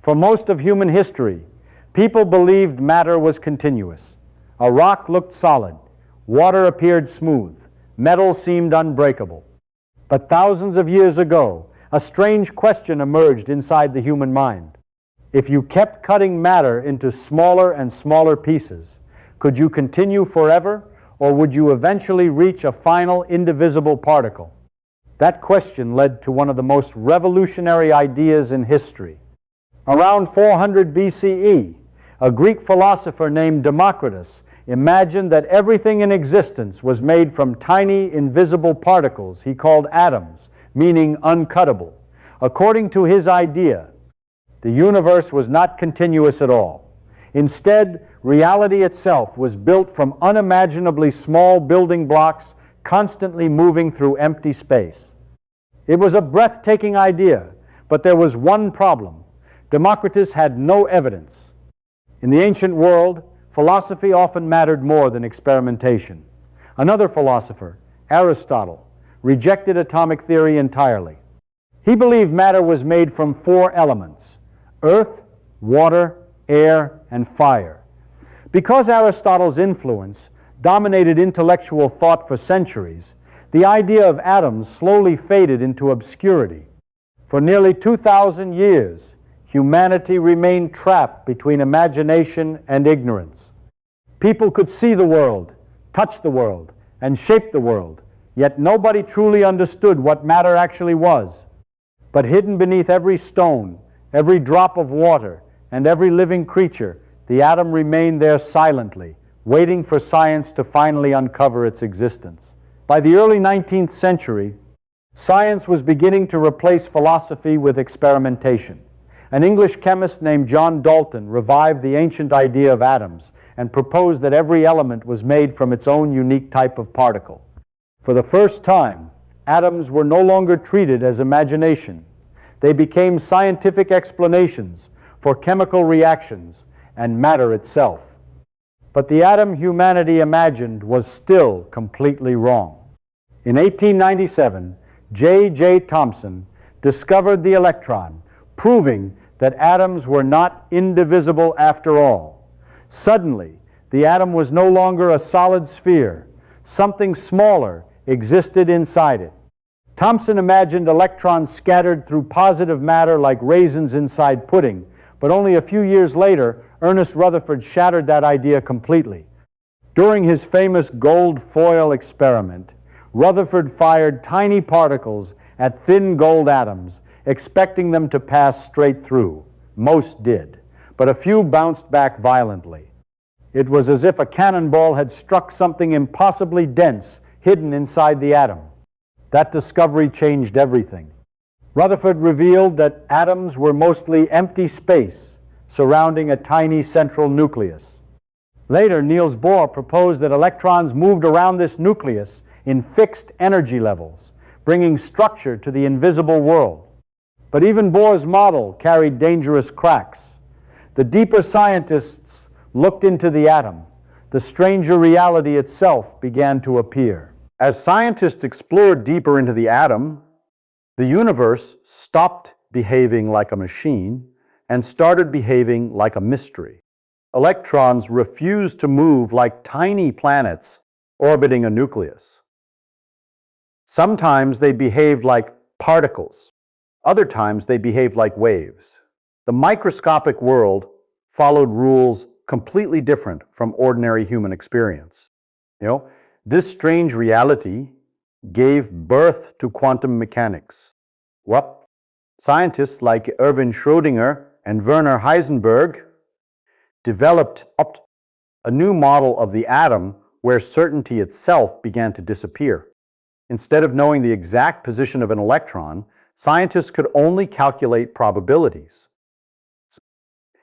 For most of human history, people believed matter was continuous. A rock looked solid, water appeared smooth, metal seemed unbreakable. But thousands of years ago, a strange question emerged inside the human mind. If you kept cutting matter into smaller and smaller pieces, could you continue forever, or would you eventually reach a final indivisible particle? That question led to one of the most revolutionary ideas in history. Around 400 BCE, a Greek philosopher named Democritus imagined that everything in existence was made from tiny, invisible particles he called atoms, meaning uncuttable. According to his idea, the universe was not continuous at all. Instead, reality itself was built from unimaginably small building blocks constantly moving through empty space. It was a breathtaking idea, but there was one problem. Democritus had no evidence. In the ancient world, philosophy often mattered more than experimentation. Another philosopher, Aristotle, rejected atomic theory entirely. He believed matter was made from 4 elements: earth, water, air, and fire. Because Aristotle's influence dominated intellectual thought for centuries, the idea of atoms slowly faded into obscurity. For nearly 2,000 years, humanity remained trapped between imagination and ignorance. People could see the world, touch the world, and shape the world, yet nobody truly understood what matter actually was. But hidden beneath every stone, every drop of water, and every living creature, the atom remained there silently, waiting for science to finally uncover its existence. By the early 19th century, science was beginning to replace philosophy with experimentation. An English chemist named John Dalton revived the ancient idea of atoms and proposed that every element was made from its own unique type of particle. For the first time, atoms were no longer treated as imagination. They became scientific explanations for chemical reactions and matter itself. But the atom humanity imagined was still completely wrong. In 1897, J. Thomson discovered the electron, proving that atoms were not indivisible after all. Suddenly, the atom was no longer a solid sphere. Something smaller existed inside it. Thomson imagined electrons scattered through positive matter like raisins inside pudding, but only a few years later, Ernest Rutherford shattered that idea completely. During his famous gold foil experiment, Rutherford fired tiny particles at thin gold atoms, expecting them to pass straight through. Most did, but a few bounced back violently. It was as if a cannonball had struck something impossibly dense hidden inside the atom. That discovery changed everything. Rutherford revealed that atoms were mostly empty space surrounding a tiny central nucleus. Later, Niels Bohr proposed that electrons moved around this nucleus in fixed energy levels, bringing structure to the invisible world. But even Bohr's model carried dangerous cracks. The deeper scientists looked into the atom. The stranger reality itself began to appear. As scientists explored deeper into the atom, the universe stopped behaving like a machine and started behaving like a mystery. Electrons refused to move like tiny planets orbiting a nucleus. Sometimes they behaved like particles. Other times they behaved like waves. The microscopic world followed rules completely different from ordinary human experience. This strange reality gave birth to quantum mechanics. Well, scientists like Erwin Schrödinger and Werner Heisenberg developed a new model of the atom where certainty itself began to disappear. Instead of knowing the exact position of an electron, scientists could only calculate probabilities.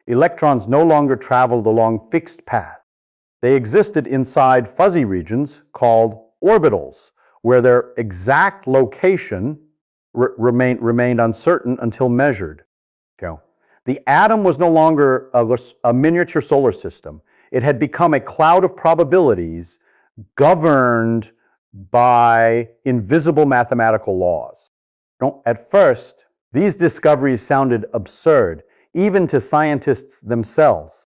Electrons no longer traveled along fixed paths. They existed inside fuzzy regions called orbitals, where their exact location remained uncertain until measured. The atom was no longer a miniature solar system. It had become a cloud of probabilities governed by invisible mathematical laws. At first, these discoveries sounded absurd. even to scientists themselves.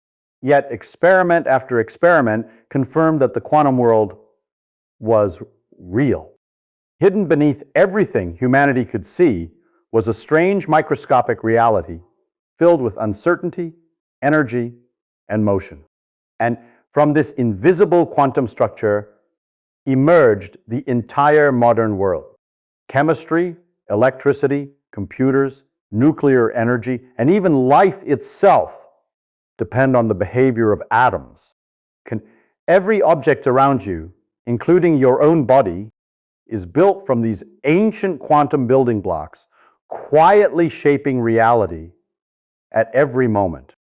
Yet experiment after experiment confirmed that the quantum world was real. Hidden beneath everything humanity could see was a strange microscopic reality filled with uncertainty, energy, and motion. And from this invisible quantum structure emerged the entire modern world. Chemistry, electricity, computers, nuclear energy, and even life itself depend on the behavior of atoms. Every object around you, including your own body, is built from these ancient quantum building blocks, quietly shaping reality at every moment.